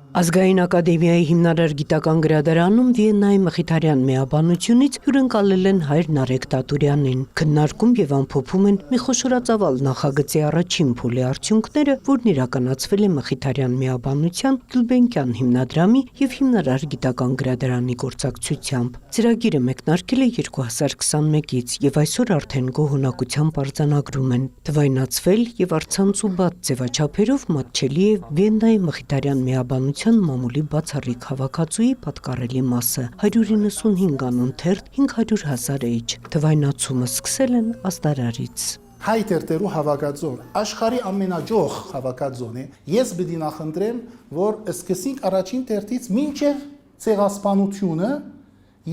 Ազգային ակադեմիայի հիմնարար գիտական գրադարանում Վիեննայի Մխիթարյան միաբանությունից հյուրընկալել են հայր Նարեկ Տատուրյանին։ Քննարկում եւ ամփոփում են մի խոշորածավալ նախագծի առաջին փուլի արդյունքները, որն իրականացվել է Մխիթարյան միաբանության Գյուլբենկյան հիմնադրամի եւ հիմնարար գիտական գրադարանի գործակցությամբ։ Ծրագիրը մեկնարկել է 2021-ից եւ այսօր արդեն գոհունակությամբ արձանագրում են։ Թվայնացվել եւ արցանցուբաց ձևաչափերով մատչելի է Վիեննայի Մխիթարյան միաբանության մամուլի բացառիկ հավաքածուի պատկառելի մասը 195 անուն թերթ 500,000 էջ։ Թվայնացումը սկսել են աստարարից։ Հայ թերթերու հավաքածուն աշխարհի ամենաջող հավաքածուն է։ Ես պիտի նախընտրեմ, որ սկսենք առաջին թերթից մինչև ցեղասպանությունը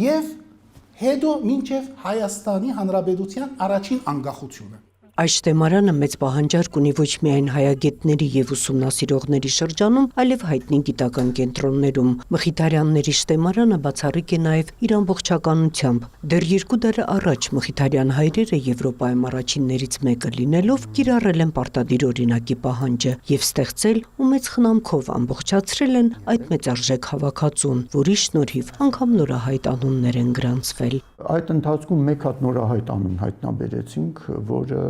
եւ հետո մինչև Հայաստանի Հանրապետության առաջին անկախությունը։ Այս շտեմարանը մեծ պահանջարկ ունի ոչ միայն հայագետների եւ ուսումնասիրողների շրջանում, այլև հայտնի գիտական կենտրոններում։ Մխիթարյանների շտեմարանը բացառիկ է նաեւ իր ամբողջականությամբ։ Դեռ 2 դար առաջ Մխիթարյան հայրերը Եվրոպայում առաջիններից մեկը լինելով կիրառել են պարտադիր օրինակի պահանջը եւ ստեղծել ու մեծ խնամքով ամբողջացրել են այդ մեծարժեք հավաքածուն, որի շնորհիվ անգամ նորահայտ անուններ են գրանցվել։ Այդ ընթացքում մեկ հատ նորահայտ անուն հայտնաբերեցինք, որը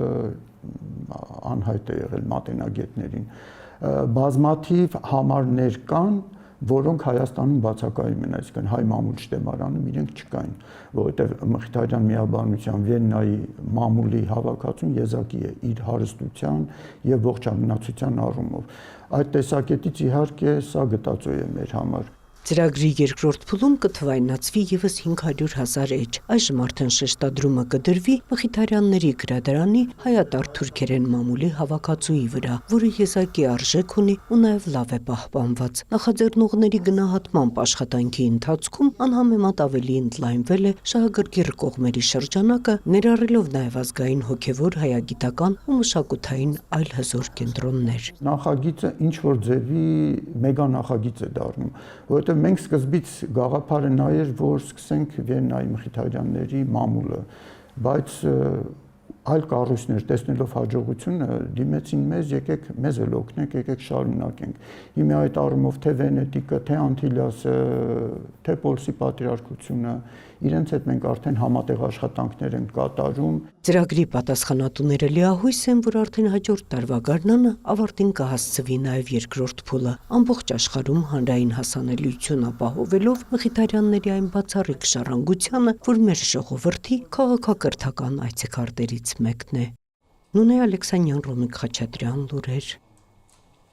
անհայտ է եղել մատենագետներին։ Բազմաթիվ համարներ կան, որոնք Հայաստանում բացակայում են, այսինքն հայ մամուլ շտեմարանում իրենք չկային, որովհետև Մխիթարյան միաբանության Վիեննայի մամուլի հավաքածուն եզակի է իր հարստության եւ ողջամնացության առումով։ Այդ տեսակետից իհարկե սա գտածո է մեր համար։ Ծրագրի երկրորդ փուլում կթվայնացվի եւս 500,000 էջ։ Այժմ արդեն շեշտադրումը կդրվի Մխիթարյանների գրադարանի հայատար թուրքերեն մամուլի հավաքածուի վրա, որը եզակի արժեք ունի ու նաեւ լավ է պահպանված։ Նախաձեռնողների գնահատմամբ աշխատանքի ընթացքում անհամեմատ ավելի ընդլայնվել է շահագրգիռ կողմերի շրջանակը, ներառելով նաեւ ազգային հոգեվոր հայագիտական ու մշակութային այլ հզոր կենտրոններ։ Նախագիծը ինչ որ ձևի մեգա նախագիծ է դառնում, որովհետեւ մենք սկզբից գաղափարը նա էր, որ սկսենք Վիեննայի Մխիթարյանների մամուլը, բայց այլ կառույցներ տեսնելով հաջողությունը դիմեցին մեզ, եկեք մեզ էլ օգնեք, եկեք շարունակենք։ Հիմա այդ առումով թե Վենետիկը, թե Անտիլիասը, թե Պոլսի պատրիարքությունը, իրենց հետ մենք արդեն համատեղ աշխատանքներ ենք կատարում։ Ծրագրի պատասխանատուները լիահույս են, որ արդեն հաջորդ տարվա գարնանը ավարտին կհասցվի նաև երկրորդ փուլը, ամբողջ աշխարհում հանրային հասանելիություն ապահովելով Մխիթարյանների այն բացառիկ ժառանգությանը, որ մեր ժողովրդի քաղաքակրթական այցեքարտերից մեկն է։ Նունե Ալեքսանյան, Ռոմիկ Խաչատրյան, լուրեր։